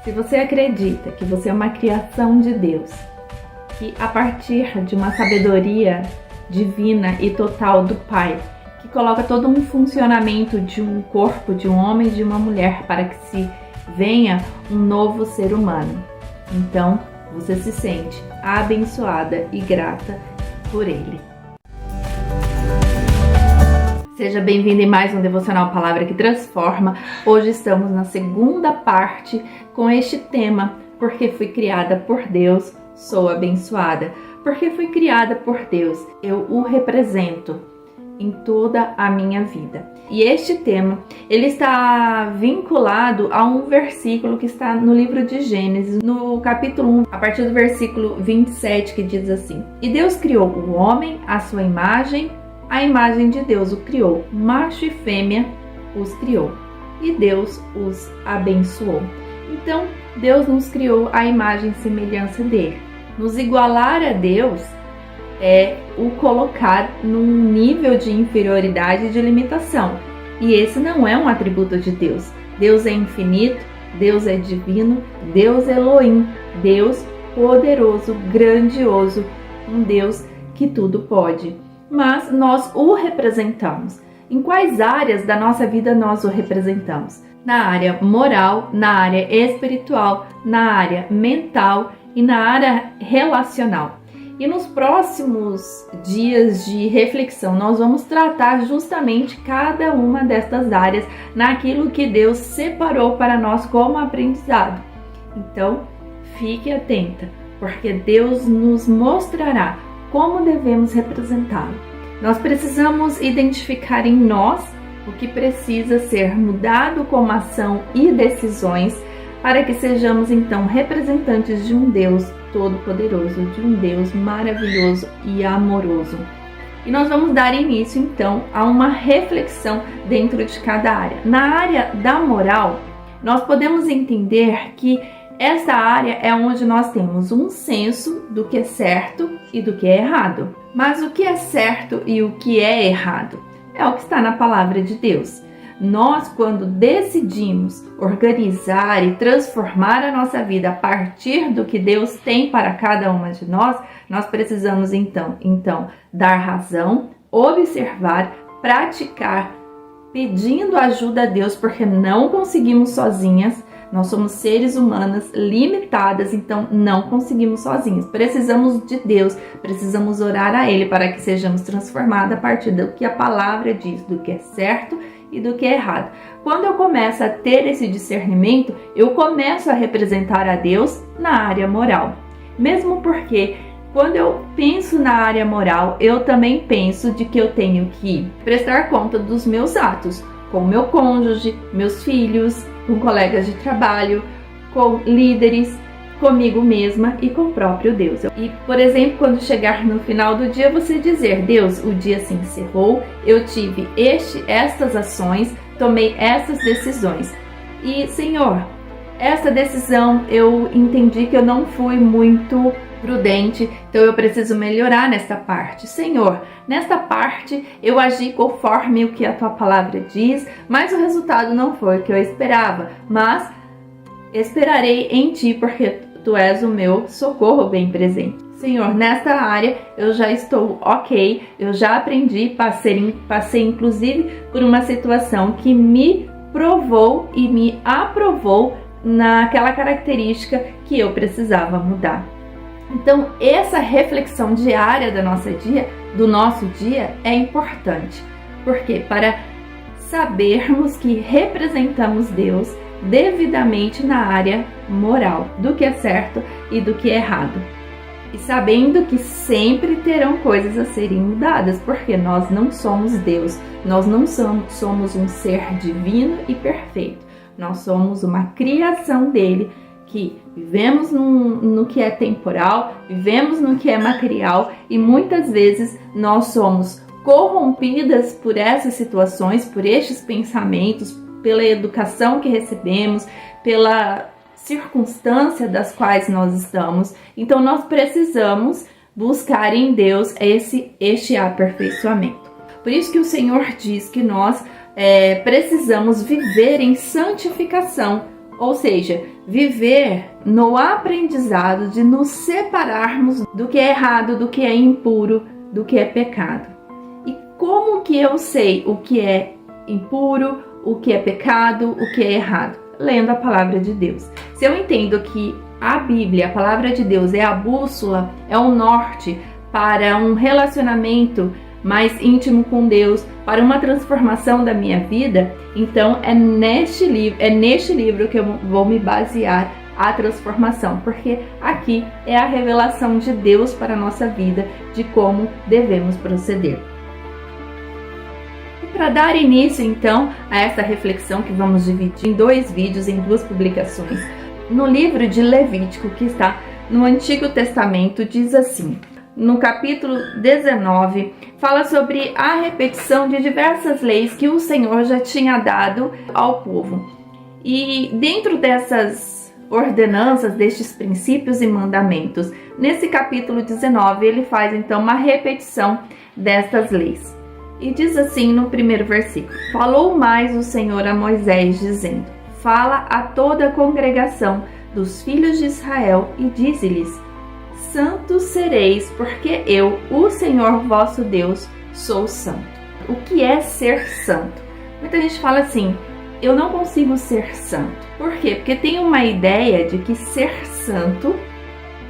Se você acredita que você é uma criação de Deus, que a partir de uma sabedoria divina e total do Pai, que coloca todo um funcionamento de um corpo, de um homem e de uma mulher para que se venha um novo ser humano, então você se sente abençoada e grata por Ele. Seja bem-vindo em mais um Devocional Palavra que Transforma. Hoje estamos na segunda parte com este tema: porque fui criada por Deus, sou abençoada. Porque fui criada por Deus, eu o represento em toda a minha vida. E este tema, ele está vinculado a um versículo que está no livro de Gênesis, no capítulo 1, a partir do versículo 27, que diz assim: E Deus criou o homem à sua imagem, a imagem de Deus o criou, macho e fêmea os criou, e Deus os abençoou. Então, Deus nos criou à imagem e semelhança dele. Nos igualar a Deus é o colocar num nível de inferioridade e de limitação. E esse não é um atributo de Deus. Deus é infinito, Deus é divino, Deus é Elohim, Deus poderoso, grandioso, um Deus que tudo pode. Mas nós o representamos. Em quais áreas da nossa vida nós o representamos? Na área moral, na área espiritual, na área mental e na área relacional. E nos próximos dias de reflexão nós vamos tratar justamente cada uma destas áreas naquilo que Deus separou para nós como aprendizado. Então, fique atenta, porque Deus nos mostrará como devemos representá-lo. Nós precisamos identificar em nós o que precisa ser mudado como ação e decisões para que sejamos então representantes de um Deus todo-poderoso, de um Deus maravilhoso e amoroso. E nós vamos dar início então a uma reflexão dentro de cada área. Na área da moral, nós podemos entender que essa área é onde nós temos um senso do que é certo e do que é errado. Mas o que é certo e o que é errado é o que está na palavra de Deus. Nós, quando decidimos organizar e transformar a nossa vida a partir do que Deus tem para cada uma de nós, nós precisamos então dar razão, observar, praticar, pedindo ajuda a Deus, porque não conseguimos sozinhas. Nós somos seres humanos limitadas, então não conseguimos sozinhos. Precisamos de Deus, precisamos orar a Ele para que sejamos transformados a partir do que a palavra diz, do que é certo e do que é errado. Quando eu começo a ter esse discernimento, eu começo a representar a Deus na área moral. Mesmo porque quando eu penso na área moral, eu também penso de que eu tenho que prestar conta dos meus atos com meu cônjuge, meus filhos, com colegas de trabalho, com líderes, comigo mesma e com o próprio Deus. E, por exemplo, quando chegar no final do dia, você dizer: Deus, o dia se encerrou, eu tive estas ações, tomei essas decisões. E, Senhor, essa decisão eu entendi que eu não fui muito prudente, então eu preciso melhorar nesta parte. Senhor, nesta parte eu agi conforme o que a tua palavra diz, mas o resultado não foi o que eu esperava, mas esperarei em ti, porque tu és o meu socorro bem presente. Senhor, nesta área eu já estou ok, eu já aprendi, passei inclusive por uma situação que me provou e me aprovou naquela característica que eu precisava mudar. Então, essa reflexão diária do nosso dia é importante. Porque para sabermos que representamos Deus devidamente na área moral, do que é certo e do que é errado. E sabendo que sempre terão coisas a serem mudadas, porque nós não somos Deus, nós não somos um ser divino e perfeito. Nós somos uma criação dele, que vivemos no que é temporal, vivemos no que é material e muitas vezes nós somos corrompidas por essas situações, por estes pensamentos, pela educação que recebemos, pela circunstância das quais nós estamos. Então nós precisamos buscar em Deus este aperfeiçoamento. Por isso que o Senhor diz que nós precisamos viver em santificação, Ou seja, viver no aprendizado de nos separarmos do que é errado, do que é impuro, do que é pecado. E como que eu sei o que é impuro, o que é pecado, o que é errado? Lendo a palavra de Deus. Se eu entendo que a Bíblia, a palavra de Deus, é a bússola, é o norte para um relacionamento mais íntimo com Deus, para uma transformação da minha vida, então é neste livro que eu vou me basear a transformação, porque aqui é a revelação de Deus para a nossa vida, de como devemos proceder. E para dar início então a essa reflexão que vamos dividir em 2 vídeos, em 2 publicações, no livro de Levítico, que está no Antigo Testamento, diz assim: no capítulo 19, fala sobre a repetição de diversas leis que o Senhor já tinha dado ao povo. E dentro dessas ordenanças, destes princípios e mandamentos, nesse capítulo 19, ele faz então uma repetição destas leis. E diz assim no primeiro versículo: falou mais o Senhor a Moisés, dizendo: fala a toda a congregação dos filhos de Israel e dize-lhes: santos sereis, porque eu, o Senhor vosso Deus, sou santo. O que é ser santo? Muita gente fala assim: eu não consigo ser santo. Por quê? Porque tem uma ideia de que ser santo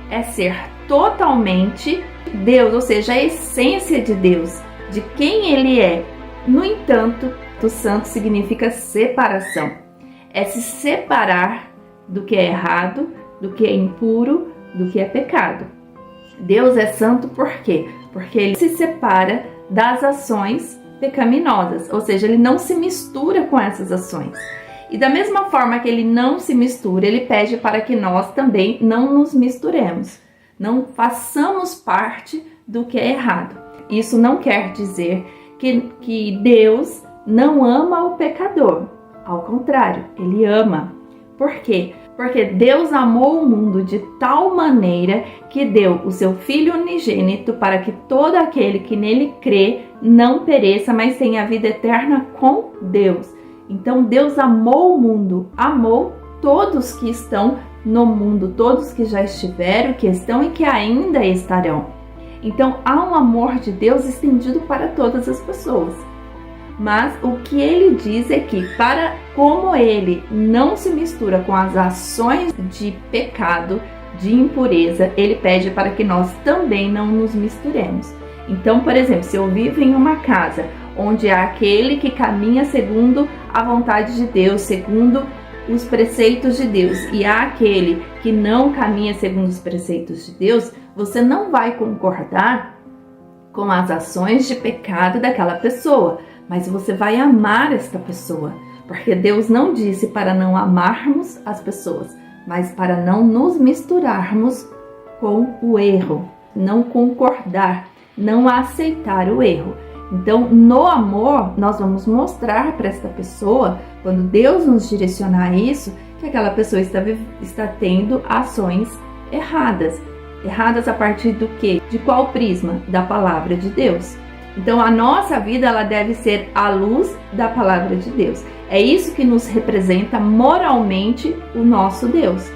é ser totalmente Deus, ou seja, a essência de Deus, de quem Ele é. No entanto, o santo significa separação. É se separar do que é errado, do que é impuro, do que é pecado. Deus é santo por quê? Porque Ele se separa das ações pecaminosas, ou seja, Ele não se mistura com essas ações. E da mesma forma que Ele não se mistura, Ele pede para que nós também não nos misturemos, não façamos parte do que é errado. Isso não quer dizer que Deus não ama o pecador. Ao contrário, Ele ama. Por quê? Porque Deus amou o mundo de tal maneira que deu o seu Filho unigênito para que todo aquele que nele crê não pereça, mas tenha a vida eterna com Deus. Então Deus amou o mundo, amou todos que estão no mundo, todos que já estiveram, que estão e que ainda estarão. Então há um amor de Deus estendido para todas as pessoas. Mas o que ele diz é que, como ele não se mistura com as ações de pecado, de impureza, ele pede para que nós também não nos misturemos. Então, por exemplo, se eu vivo em uma casa onde há aquele que caminha segundo a vontade de Deus, segundo os preceitos de Deus, e há aquele que não caminha segundo os preceitos de Deus, você não vai concordar com as ações de pecado daquela pessoa, mas você vai amar esta pessoa, porque Deus não disse para não amarmos as pessoas, mas para não nos misturarmos com o erro, não concordar, não aceitar o erro. Então, no amor, nós vamos mostrar para esta pessoa, quando Deus nos direcionar a isso, que aquela pessoa está tendo ações erradas. Erradas a partir do quê? De qual prisma? Da palavra de Deus. Então, a nossa vida ela deve ser à luz da palavra de Deus. É isso que nos representa moralmente o nosso Deus.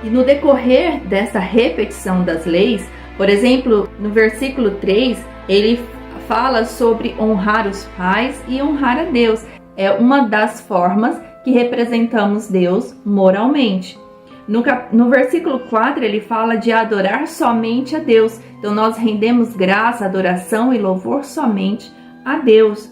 E no decorrer dessa repetição das leis, por exemplo, no versículo 3, ele fala sobre honrar os pais e honrar a Deus. É uma das formas que representamos Deus moralmente. No versículo 4, ele fala de adorar somente a Deus. Então, nós rendemos graça, adoração e louvor somente a Deus.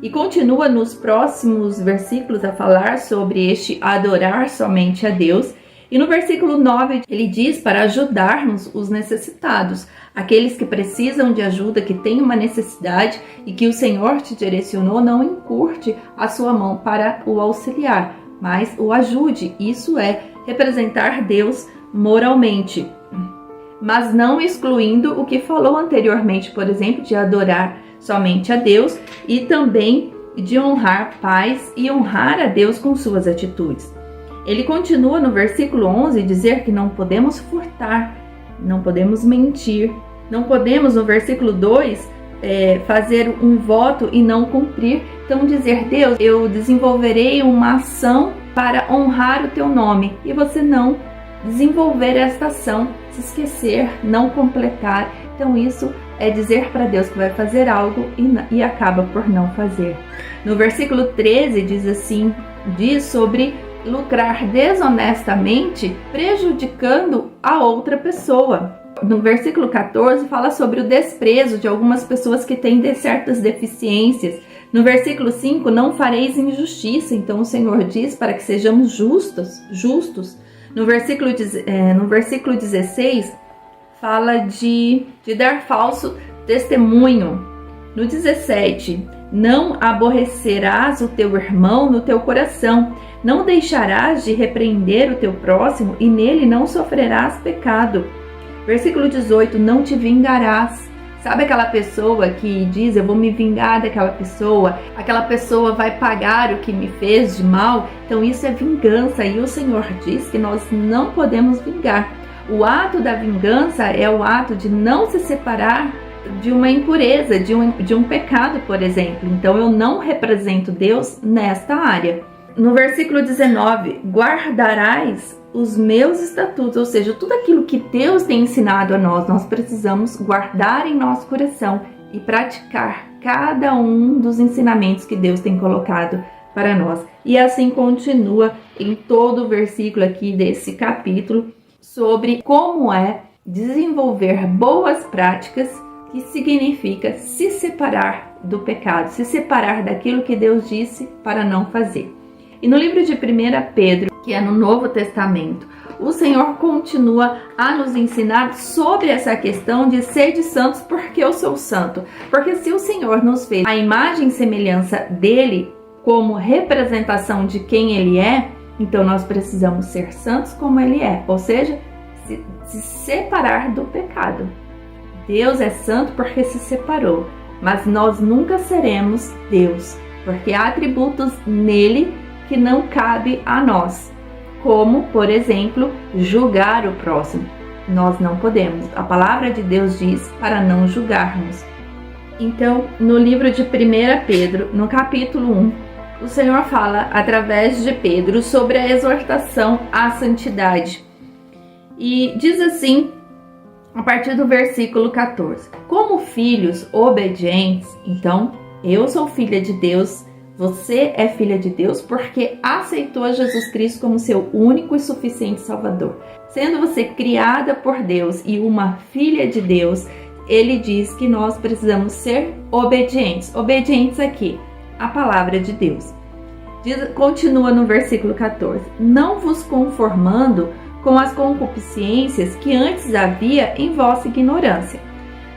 E continua nos próximos versículos a falar sobre este adorar somente a Deus. E no versículo 9, ele diz para ajudarmos os necessitados, aqueles que precisam de ajuda, que têm uma necessidade e que o Senhor te direcionou, não encurte a sua mão para o auxiliar, mas o ajude. Isso é representar Deus moralmente, mas não excluindo o que falou anteriormente, por exemplo, de adorar somente a Deus e também de honrar pais e honrar a Deus com suas atitudes. Ele continua no versículo 11 dizer que não podemos furtar, não podemos mentir, não podemos, no versículo 2, fazer um voto e não cumprir. Então dizer: Deus, eu desenvolverei uma ação para honrar o teu nome e você não desenvolver esta ação, se esquecer, não completar. Então isso é dizer para Deus que vai fazer algo e acaba por não fazer. No versículo 13 diz assim, diz sobre lucrar desonestamente, prejudicando a outra pessoa. No versículo 14 fala sobre o desprezo de algumas pessoas que têm certas deficiências. No versículo 5, não fareis injustiça. Então o Senhor diz para que sejamos justos. No versículo 16 fala de dar falso testemunho. No 17, não aborrecerás o teu irmão no teu coração, não deixarás de repreender o teu próximo e nele não sofrerás pecado. Versículo 18, não te vingarás. Sabe aquela pessoa que diz, eu vou me vingar daquela pessoa, aquela pessoa vai pagar o que me fez de mal? Então isso é vingança e o Senhor diz que nós não podemos vingar. O ato da vingança é o ato de não se separar de uma impureza, de um pecado, por exemplo. Então eu não represento Deus nesta área. No versículo 19, guardarás os meus estatutos, ou seja, tudo aquilo que Deus tem ensinado a nós precisamos guardar em nosso coração e praticar cada um dos ensinamentos que Deus tem colocado para nós. E assim continua em todo o versículo aqui desse capítulo sobre como é desenvolver boas práticas, que significa se separar do pecado, se separar daquilo que Deus disse para não fazer. E no livro de 1 Pedro, que é no Novo Testamento, o Senhor continua a nos ensinar sobre essa questão de ser de santos porque eu sou santo. Porque se o Senhor nos fez a imagem e semelhança dele como representação de quem ele é, então nós precisamos ser santos como ele é, ou seja, se separar do pecado. Deus é santo porque se separou, mas nós nunca seremos Deus, porque há atributos nele que não cabe a nós, como, por exemplo, julgar o próximo. Nós não podemos. A palavra de Deus diz para não julgarmos. Então, no livro de 1 Pedro, no capítulo 1, o Senhor fala através de Pedro sobre a exortação à santidade. E diz assim, a partir do versículo 14: como filhos obedientes, então, eu sou filha de Deus, você é filha de Deus porque aceitou Jesus Cristo como seu único e suficiente Salvador. Sendo você criada por Deus e uma filha de Deus, ele diz que nós precisamos ser obedientes. Obedientes aqui, a palavra de Deus. Continua no versículo 14. Não vos conformando com as concupiscências que antes havia em vossa ignorância.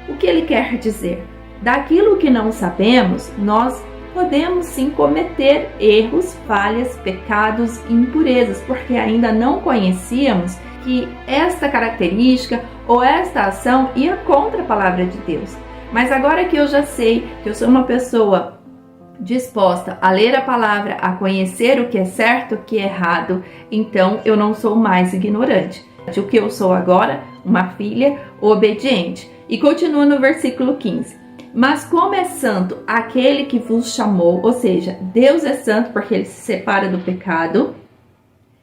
O que ele quer dizer? Daquilo que não sabemos, nós podemos sim cometer erros, falhas, pecados e impurezas, porque ainda não conhecíamos que esta característica ou esta ação ia contra a palavra de Deus. Mas agora que eu já sei que eu sou uma pessoa disposta a ler a palavra, a conhecer o que é certo, o que é errado, então eu não sou mais ignorante. O que eu sou agora? Uma filha obediente. E continua no versículo 15. Mas como é santo aquele que vos chamou, ou seja, Deus é santo porque ele se separa do pecado,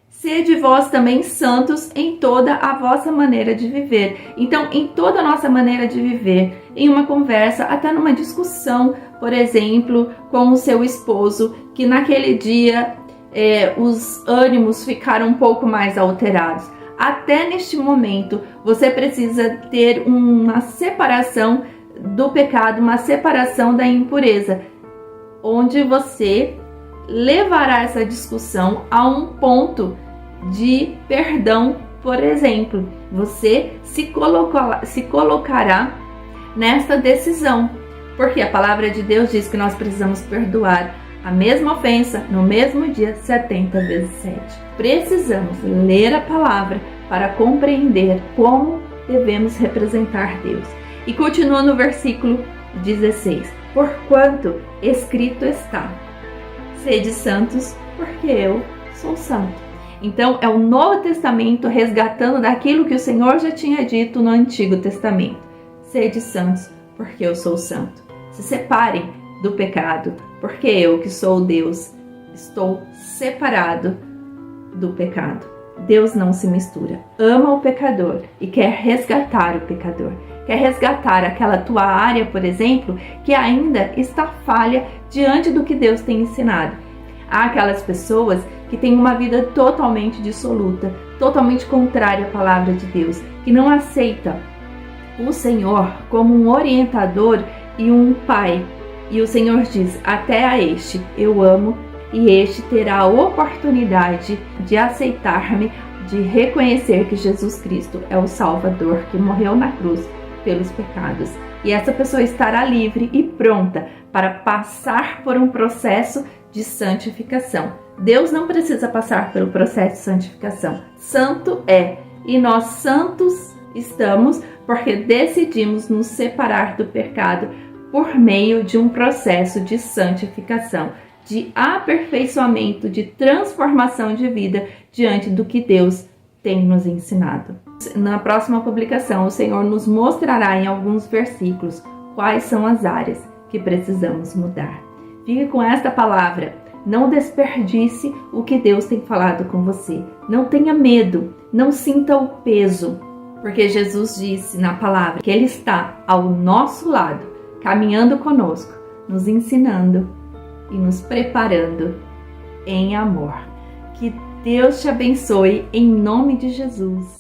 sede vós também santos em toda a vossa maneira de viver. Então, em toda a nossa maneira de viver, em uma conversa, até numa discussão, por exemplo, com o seu esposo, que naquele dia os ânimos ficaram um pouco mais alterados. Até neste momento, você precisa ter uma separação do pecado, uma separação da impureza, onde você levará essa discussão a um ponto de perdão, por exemplo. Você se colocará nesta decisão, porque a palavra de Deus diz que nós precisamos perdoar a mesma ofensa no mesmo dia 70 vezes 7. Precisamos ler a palavra para compreender como devemos representar Deus. E continua no versículo 16. Porquanto escrito está, sede santos, porque eu sou santo. Então é o Novo Testamento resgatando daquilo que o Senhor já tinha dito no Antigo Testamento. Sede santos, porque eu sou santo. Se separem do pecado, porque eu, que sou Deus, estou separado do pecado. Deus não se mistura. Ama o pecador e quer resgatar o pecador. Quer resgatar aquela tua área, por exemplo, que ainda está falha diante do que Deus tem ensinado. Há aquelas pessoas que têm uma vida totalmente dissoluta, totalmente contrária à palavra de Deus, que não aceita o Senhor como um orientador e um pai. E o Senhor diz: até a este eu amo, e este terá a oportunidade de aceitar-me, de reconhecer que Jesus Cristo é o Salvador que morreu na cruz pelos pecados. E essa pessoa estará livre e pronta para passar por um processo de santificação. Deus não precisa passar pelo processo de santificação. Santo é, e nós santos estamos porque decidimos nos separar do pecado por meio de um processo de santificação, de aperfeiçoamento, de transformação de vida diante do que Deus tem nos ensinado. Na próxima publicação, o Senhor nos mostrará em alguns versículos quais são as áreas que precisamos mudar. Fique com esta palavra. Não desperdice o que Deus tem falado com você. Não tenha medo, não sinta o peso, porque Jesus disse na palavra que Ele está ao nosso lado, caminhando conosco, nos ensinando e nos preparando em amor. Que Deus te abençoe em nome de Jesus.